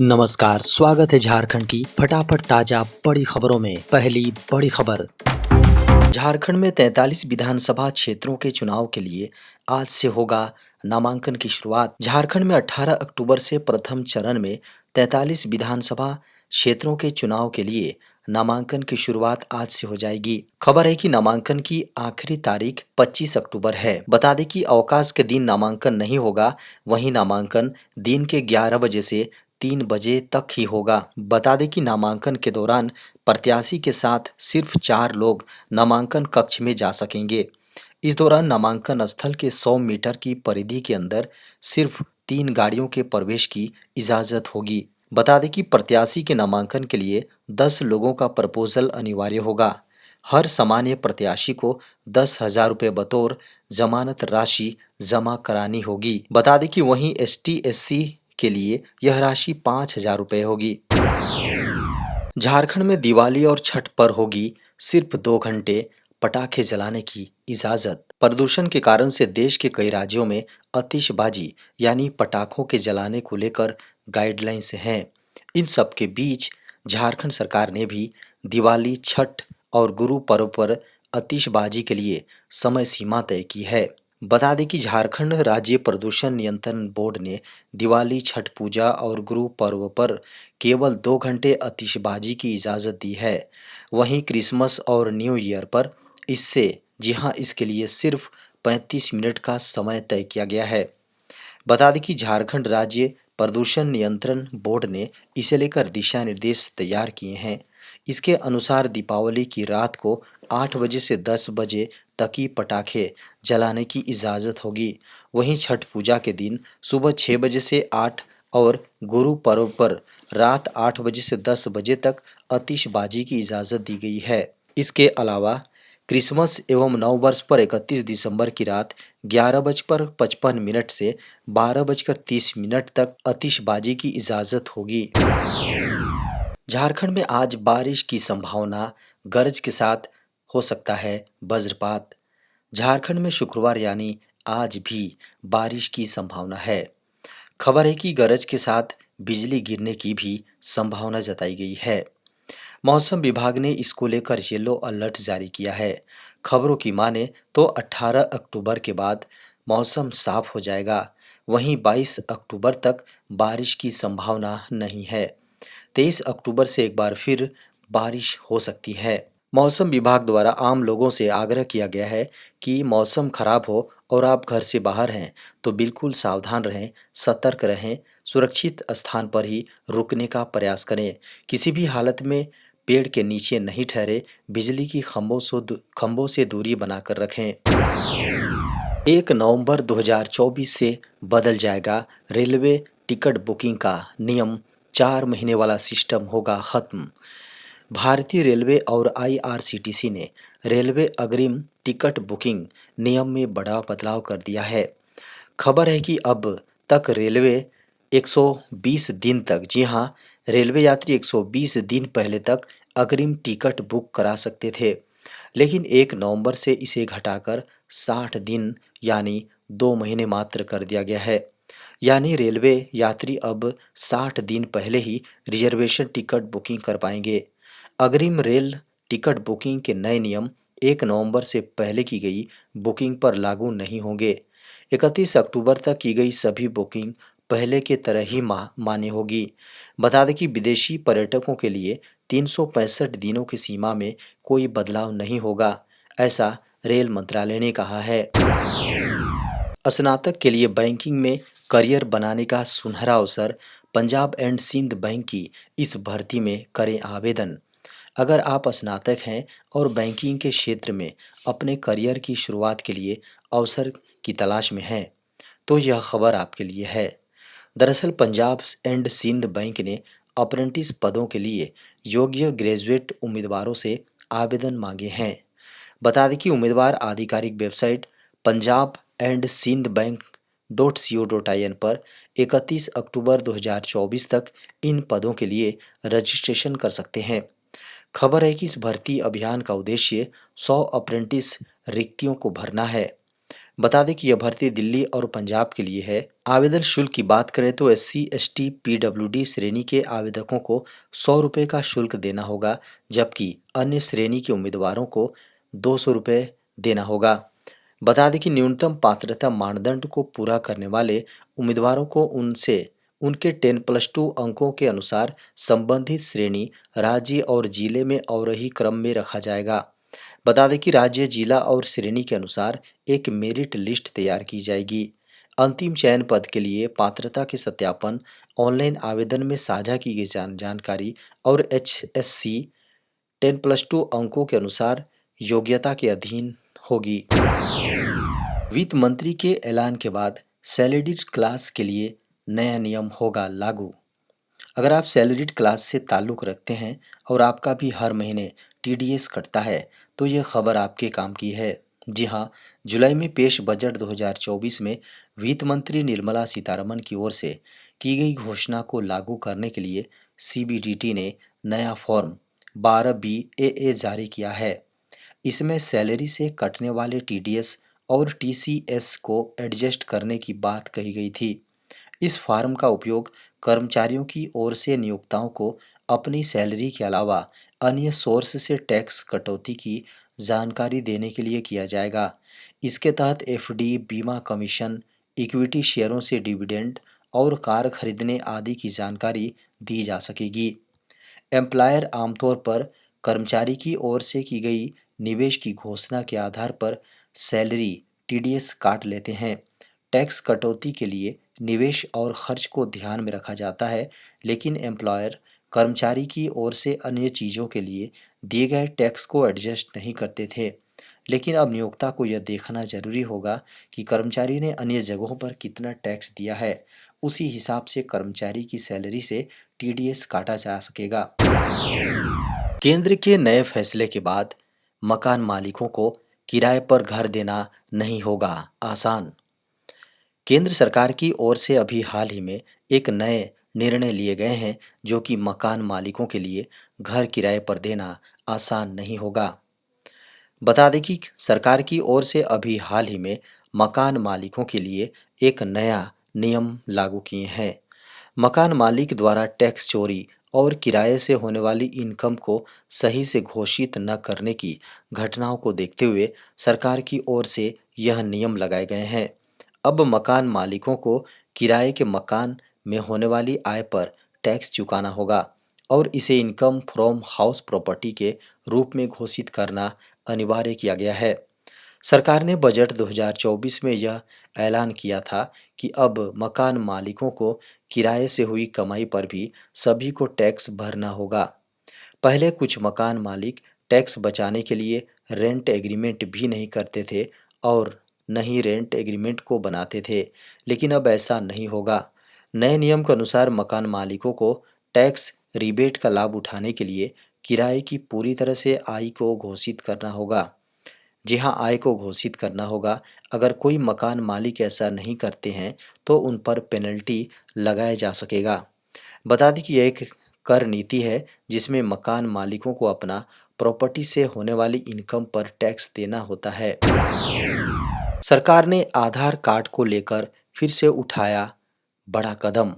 नमस्कार, स्वागत है झारखंड की फटाफट ताजा बड़ी खबरों में। पहली बड़ी खबर, झारखंड में 43 विधानसभा क्षेत्रों के चुनाव के लिए आज से होगा नामांकन की शुरुआत। झारखंड में 18 अक्टूबर से प्रथम चरण में 43 विधानसभा क्षेत्रों के चुनाव के लिए नामांकन की शुरुआत आज से हो जाएगी। खबर है कि नामांकन की आखिरी तारीख 25 अक्टूबर है। बता दें कि अवकाश के दिन नामांकन नहीं होगा, वहीं नामांकन दिन के 11 बजे से 3 बजे तक ही होगा। बता दें कि नामांकन के दौरान प्रत्याशी के साथ सिर्फ 4 लोग नामांकन कक्ष में जा सकेंगे। इस दौरान नामांकन स्थल के 100 मीटर की परिधि के अंदर सिर्फ 3 गाड़ियों के प्रवेश की इजाजत होगी। बता दें कि प्रत्याशी के नामांकन के लिए 10 लोगों का प्रपोजल अनिवार्य होगा। हर सामान्य प्रत्याशी को 10,000 रुपये बतौर जमानत राशि जमा करानी होगी। बता दें कि वहीं ST/SC के लिए यह राशि 5,000 रुपये होगी। झारखंड में दिवाली और छठ पर होगी सिर्फ 2 घंटे पटाखे जलाने की इजाजत। प्रदूषण के कारण से देश के कई राज्यों में आतिशबाजी यानी पटाखों के जलाने को लेकर गाइडलाइंस हैं। इन सब के बीच झारखंड सरकार ने भी दिवाली, छठ और गुरु पर्व पर आतिशबाजी के लिए समय सीमा तय की है। बता दें कि झारखंड राज्य प्रदूषण नियंत्रण बोर्ड ने दिवाली, छठ पूजा और गुरु पर्व पर केवल 2 घंटे आतिशबाजी की इजाज़त दी है। वहीं क्रिसमस और न्यू ईयर पर इससे जी हाँ, इसके लिए सिर्फ 35 मिनट का समय तय किया गया है। बता दें कि झारखंड राज्य प्रदूषण नियंत्रण बोर्ड ने इसे लेकर दिशा निर्देश तैयार किए हैं। इसके अनुसार दीपावली की रात को 8 बजे से 10 बजे तक ही पटाखे जलाने की इजाज़त होगी। वहीं छठ पूजा के दिन सुबह 6 बजे से 8 और गुरु पर्व पर रात 8 बजे से 10 बजे तक आतिशबाजी की इजाज़त दी गई है। इसके अलावा क्रिसमस एवं नव वर्ष पर 31 दिसंबर की रात 11:55 से 12:30 तक आतिशबाजी की इजाज़त होगी। झारखंड में आज बारिश की संभावना, गरज के साथ हो सकता है वज्रपात। झारखंड में शुक्रवार यानी आज भी बारिश की संभावना है। खबर है कि गरज के साथ बिजली गिरने की भी संभावना जताई गई है। मौसम विभाग ने इसको लेकर येलो अलर्ट जारी किया है। खबरों की माने तो 18 अक्टूबर के बाद मौसम साफ हो जाएगा। वहीं 22 अक्टूबर तक बारिश की संभावना नहीं है। 23 अक्टूबर से एक बार फिर बारिश हो सकती है। मौसम विभाग द्वारा आम लोगों से आग्रह किया गया है कि मौसम खराब हो और आप घर से बाहर हैं तो बिल्कुल सावधान रहें, सतर्क रहें, सुरक्षित स्थान पर ही रुकने का प्रयास करें। किसी भी हालत में पेड़ के नीचे नहीं ठहरे, बिजली की खंभों से दूरी बनाकर रखें। 1 नवंबर 2024 से बदल जाएगा रेलवे टिकट बुकिंग का नियम, 4 महीने वाला सिस्टम होगा खत्म। भारतीय रेलवे और IRCTC ने रेलवे अग्रिम टिकट बुकिंग नियम में बड़ा बदलाव कर दिया है। खबर है कि अब तक रेलवे 120 दिन तक, जी हाँ, रेलवे यात्री 120 दिन पहले तक अग्रिम टिकट बुक करा सकते थे, लेकिन 1 नवंबर से इसे घटाकर 60 दिन यानी 2 महीने मात्र कर दिया गया है। यानी रेलवे यात्री अब 60 दिन पहले ही रिजर्वेशन टिकट बुकिंग कर पाएंगे। अग्रिम रेल टिकट बुकिंग के नए नियम 1 नवंबर से पहले की गई बुकिंग पर लागू नहीं होंगे। 31 अक्टूबर तक की गई सभी बुकिंग पहले के तरह ही मान्य होगी। बता दें कि विदेशी पर्यटकों के लिए 365 दिनों की सीमा में कोई बदलाव नहीं होगा, ऐसा रेल मंत्रालय ने कहा है। स्नातक के लिए बैंकिंग में करियर बनाने का सुनहरा अवसर, पंजाब एंड सिंध बैंक की इस भर्ती में करें आवेदन। अगर आप स्नातक हैं और बैंकिंग के क्षेत्र में अपने करियर की शुरुआत के लिए अवसर की तलाश में हैं, तो यह खबर आपके लिए है। दरअसल पंजाब एंड सिंध बैंक ने अप्रेंटिस पदों के लिए योग्य ग्रेजुएट उम्मीदवारों से आवेदन मांगे हैं। बता दें कि उम्मीदवार आधिकारिक website Punjab and Sind bank .co.in पर 31 अक्टूबर 2024 तक इन पदों के लिए रजिस्ट्रेशन कर सकते हैं। खबर है कि इस भर्ती अभियान का उद्देश्य 100 अप्रेंटिस रिक्तियों को भरना है। बता दें कि यह भर्ती दिल्ली और पंजाब के लिए है। आवेदन शुल्क की बात करें तो एससी, एसटी, पीडब्ल्यूडी श्रेणी के आवेदकों को 100 रुपये का शुल्क देना होगा, जबकि अन्य श्रेणी के उम्मीदवारों को 200 रुपये देना होगा। बता दें कि न्यूनतम पात्रता मानदंड को पूरा करने वाले उम्मीदवारों को उनसे उनके 10+2 अंकों के अनुसार संबंधित श्रेणी, राज्य और जिले में अवरोही क्रम में रखा जाएगा। बता दें कि राज्य, जिला और श्रेणी के अनुसार एक मेरिट लिस्ट तैयार की जाएगी। अंतिम चयन पद के लिए पात्रता के सत्यापन ऑनलाइन आवेदन में साझा की गई जानकारी और HSC 10+2 अंकों के अनुसार योग्यता के अधीन होगी। वित्त मंत्री के ऐलान के बाद सैलरीड क्लास के लिए नया नियम होगा लागू। अगर आप सैलरीड क्लास से ताल्लुक़ रखते हैं और आपका भी हर महीने TDS कटता है, तो ये खबर आपके काम की है। जी हाँ, जुलाई में पेश बजट 2024 में वित्त मंत्री निर्मला सीतारमण की ओर से की गई घोषणा को लागू करने के लिए CBDT ने नया फॉर्म 12B-AA जारी किया है। इसमें सैलरी से कटने वाले TDS और TCS को एडजस्ट करने की बात कही गई थी। इस फॉर्म का उपयोग कर्मचारियों की ओर से नियोक्ताओं को अपनी सैलरी के अलावा अन्य सोर्स से टैक्स कटौती की जानकारी देने के लिए किया जाएगा। इसके तहत FD, बीमा कमीशन, इक्विटी शेयरों से डिविडेंड और कार खरीदने आदि की जानकारी दी जा सकेगी। एम्प्लॉयर आमतौर पर कर्मचारी की ओर से की गई निवेश की घोषणा के आधार पर सैलरी TDS काट लेते हैं। टैक्स कटौती के लिए निवेश और खर्च को ध्यान में रखा जाता है, लेकिन एम्प्लॉयर कर्मचारी की ओर से अन्य चीज़ों के लिए दिए गए टैक्स को एडजस्ट नहीं करते थे। लेकिन अब नियोक्ता को यह देखना जरूरी होगा कि कर्मचारी ने अन्य जगहों पर कितना टैक्स दिया है। उसी हिसाब से कर्मचारी की सैलरी से TDS काटा जा सकेगा। केंद्र के नए फैसले के बाद मकान मालिकों को किराए पर घर देना नहीं होगा आसान। केंद्र सरकार की ओर से अभी हाल ही में एक नए निर्णय लिए गए हैं, जो कि मकान मालिकों के लिए घर किराए पर देना आसान नहीं होगा। बता दें कि सरकार की ओर से अभी हाल ही में मकान मालिकों के लिए एक नया नियम लागू किए हैं। मकान मालिक द्वारा टैक्स चोरी और किराए से होने वाली इनकम को सही से घोषित न करने की घटनाओं को देखते हुए सरकार की ओर से यह नियम लगाए गए हैं। अब मकान मालिकों को किराए के मकान में होने वाली आय पर टैक्स चुकाना होगा और इसे इनकम फ्रॉम हाउस प्रॉपर्टी के रूप में घोषित करना अनिवार्य किया गया है। सरकार ने बजट 2024 में यह ऐलान किया था कि अब मकान मालिकों को किराए से हुई कमाई पर भी सभी को टैक्स भरना होगा। पहले कुछ मकान मालिक टैक्स बचाने के लिए रेंट एग्रीमेंट भी नहीं करते थे और न ही रेंट एग्रीमेंट को बनाते थे, लेकिन अब ऐसा नहीं होगा। नए नियम के अनुसार मकान मालिकों को टैक्स रिबेट का लाभ उठाने के लिए किराए की पूरी तरह से आय को घोषित करना होगा। जी हाँ, आय को घोषित करना होगा। अगर कोई मकान मालिक ऐसा नहीं करते हैं तो उन पर पेनल्टी लगाया जा सकेगा। बता दें कि यह एक कर नीति है जिसमें मकान मालिकों को अपना प्रॉपर्टी से होने वाली इनकम पर टैक्स देना होता है। सरकार ने आधार कार्ड को लेकर फिर से उठाया बड़ा कदम।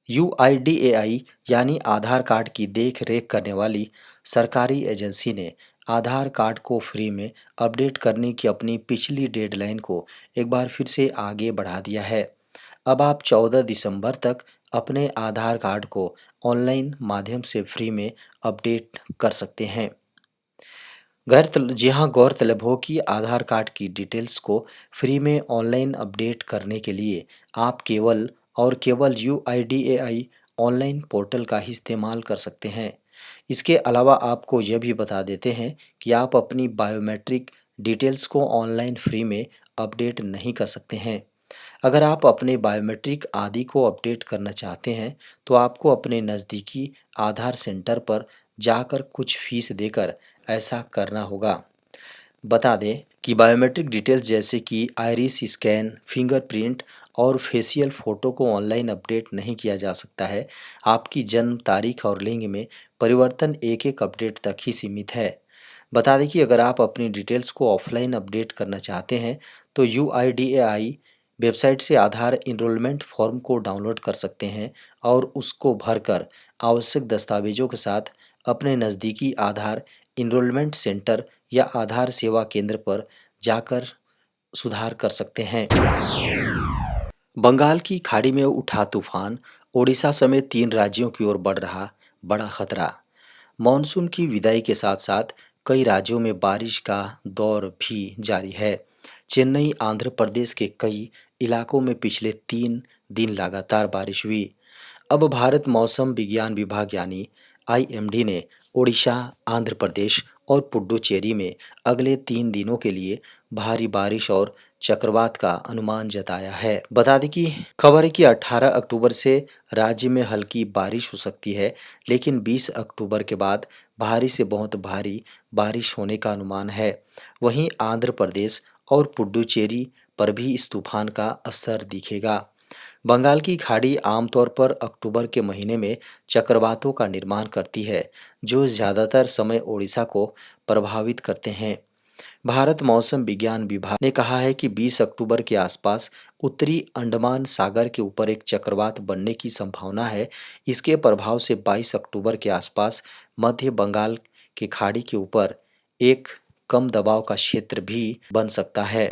UIDAI यानी आधार कार्ड की देख रेख करने वाली सरकारी एजेंसी ने आधार कार्ड को फ्री में अपडेट करने की अपनी पिछली डेडलाइन को एक बार फिर से आगे बढ़ा दिया है। अब आप 14 दिसंबर तक अपने आधार कार्ड को ऑनलाइन माध्यम से फ्री में अपडेट कर सकते हैं। जी हाँ, गौरतलब हो कि आधार कार्ड की डिटेल्स को फ्री में ऑनलाइन अपडेट करने के लिए आप केवल और केवल UIDAI ऑनलाइन पोर्टल का ही इस्तेमाल कर सकते हैं। इसके अलावा आपको यह भी बता देते हैं कि आप अपनी बायोमेट्रिक डिटेल्स को ऑनलाइन फ्री में अपडेट नहीं कर सकते हैं। अगर आप अपने बायोमेट्रिक आदि को अपडेट करना चाहते हैं तो आपको अपने नज़दीकी आधार सेंटर पर जाकर कुछ फीस देकर ऐसा करना होगा। बता दें कि बायोमेट्रिक डिटेल्स जैसे कि आइरिस स्कैन, फिंगरप्रिंट और फेशियल फ़ोटो को ऑनलाइन अपडेट नहीं किया जा सकता है। आपकी जन्म तारीख और लिंग में परिवर्तन एक एक अपडेट तक ही सीमित है। बता दें कि अगर आप अपनी डिटेल्स को ऑफलाइन अपडेट करना चाहते हैं तो यूआईडीएआई वेबसाइट से आधार इनरोलमेंट फॉर्म को डाउनलोड कर सकते हैं और उसको भरकर आवश्यक दस्तावेजों के साथ अपने नज़दीकी आधार इनरोलमेंट सेंटर या आधार सेवा केंद्र पर जाकर सुधार कर सकते हैं। बंगाल की खाड़ी में उठा तूफान, ओडिशा समेत 3 राज्यों की ओर बढ़ रहा बड़ा खतरा। मानसून की विदाई के साथ साथ कई राज्यों में बारिश का दौर भी जारी है। चेन्नई, आंध्र प्रदेश के कई इलाकों में पिछले 3 दिन लगातार बारिश हुई। अब भारत मौसम विज्ञान विभाग यानी आईएमडी ने ओडिशा, आंध्र प्रदेश और पुडुचेरी में अगले 3 दिनों के लिए भारी बारिश और चक्रवात का अनुमान जताया है। बता दें कि खबर है कि 18 अक्टूबर से राज्य में हल्की बारिश हो सकती है, लेकिन 20 अक्टूबर के बाद भारी से बहुत भारी बारिश होने का अनुमान है। वहीं आंध्र प्रदेश और पुडुचेरी पर भी इस तूफान का असर दिखेगा। बंगाल की खाड़ी आमतौर पर अक्टूबर के महीने में चक्रवातों का निर्माण करती है, जो ज़्यादातर समय ओडिशा को प्रभावित करते हैं। भारत मौसम विज्ञान विभाग ने कहा है कि 20 अक्टूबर के आसपास उत्तरी अंडमान सागर के ऊपर एक चक्रवात बनने की संभावना है। इसके प्रभाव से 22 अक्टूबर के आसपास मध्य बंगाल के खाड़ी के ऊपर एक कम दबाव का क्षेत्र भी बन सकता है।